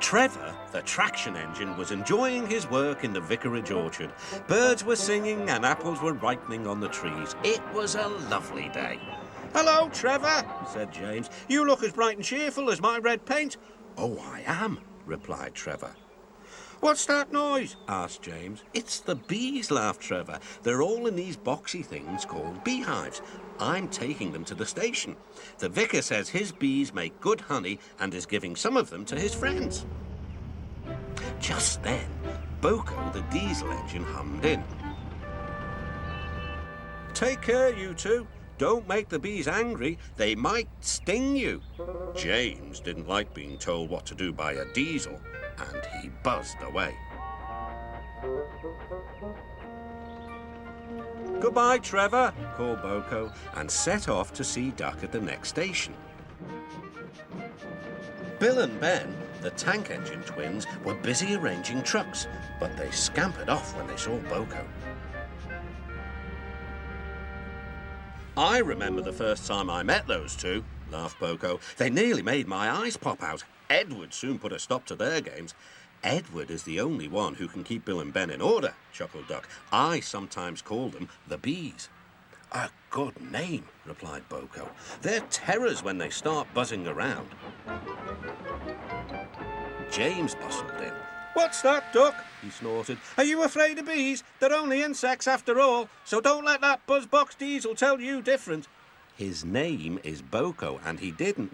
Trevor, the traction engine, was enjoying his work in the vicarage orchard. Birds were singing and apples were ripening on the trees. It was a lovely day. "Hello, Trevor," said James. "You look as bright and cheerful as my red paint." "Oh, I am," replied Trevor. "What's that noise?" asked James. "It's the bees," laughed Trevor. "They're all in these boxy things called beehives. I'm taking them to the station. The vicar says his bees make good honey and is giving some of them to his friends." Just then, Boko, the diesel engine, hummed in. "Take care, you two. Don't make the bees angry. They might sting you." James didn't like being told what to do by a diesel, and he buzzed away. "Goodbye, Trevor," called Boko, and set off to see Duck at the next station. Bill and Ben, the tank engine twins, were busy arranging trucks, but they scampered off when they saw Boko. "I remember the first time I met those two," laughed Boko. "They nearly made my eyes pop out. Edward soon put a stop to their games." "Edward is the only one who can keep Bill and Ben in order," chuckled Duck. "I sometimes call them the bees." "A good name," replied Boko. "They're terrors when they start buzzing around." James bustled in. "What's that, Duck?" he snorted. "Are you afraid of bees? They're only insects after all, so don't let that buzzbox diesel tell you different." "His name is Boko, and he didn't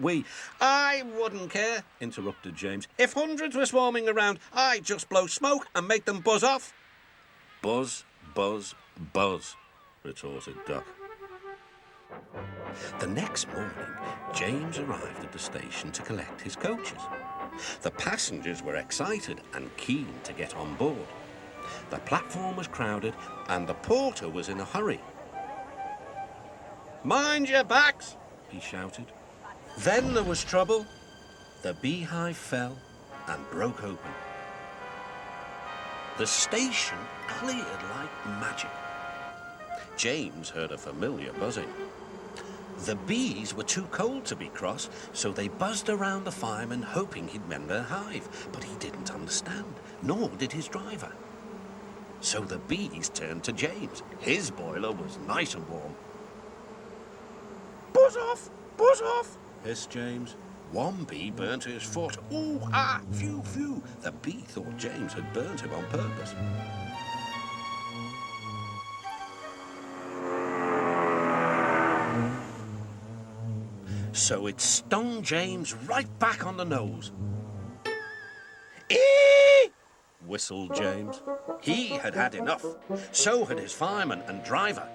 "I wouldn't care," interrupted James. "If hundreds were swarming around, I'd just blow smoke and make them buzz off." "Buzz, buzz, buzz," retorted Duck. The next morning, James arrived at the station to collect his coaches. The passengers were excited and keen to get on board. The platform was crowded, and the porter was in a hurry. "Mind your backs," he shouted. Then there was trouble. The beehive fell and broke open. The station cleared like magic. James heard a familiar buzzing. The bees were too cold to be cross, so they buzzed around the fireman hoping he'd mend their hive, but he didn't understand, nor did his driver. So the bees turned to James. His boiler was nice and warm. Buzz off, hissed James. One bee burnt his foot. "Ooh, ah, phew, phew." The bee thought James had burnt him on purpose. So it stung James right back on the nose. "Eee!" whistled James. He had had enough. So had his fireman and driver.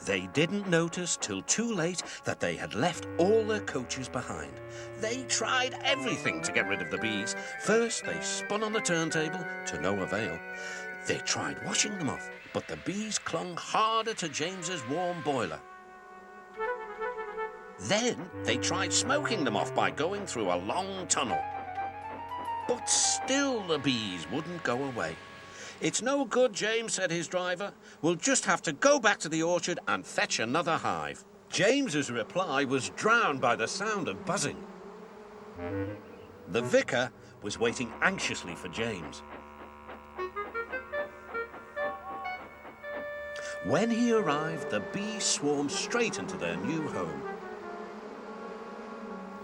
They didn't notice till too late that they had left all their coaches behind. They tried everything to get rid of the bees. First, they spun on the turntable, to no avail. They tried washing them off, but the bees clung harder to James's warm boiler. Then they tried smoking them off by going through a long tunnel. But still the bees wouldn't go away. "It's no good, James," said his driver. "We'll just have to go back to the orchard and fetch another hive." James's reply was drowned by the sound of buzzing. The vicar was waiting anxiously for James. When he arrived, the bees swarmed straight into their new home.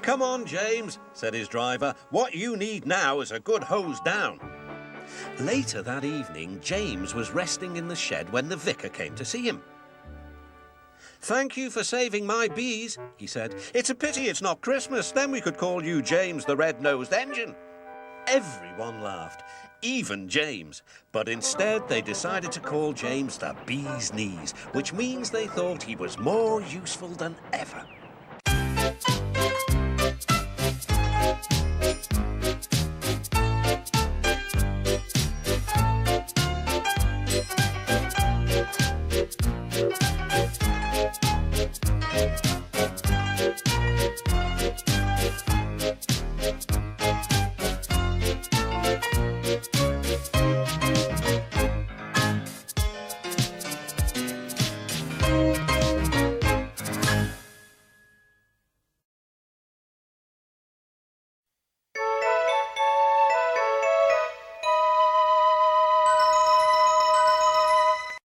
"Come on, James," said his driver. "What you need now is a good hose down." Later that evening, James was resting in the shed when the vicar came to see him. "Thank you for saving my bees," he said. "It's a pity it's not Christmas, then we could call you James the Red-Nosed Engine." Everyone laughed, even James, but instead they decided to call James the Bee's Knees, which means they thought he was more useful than ever.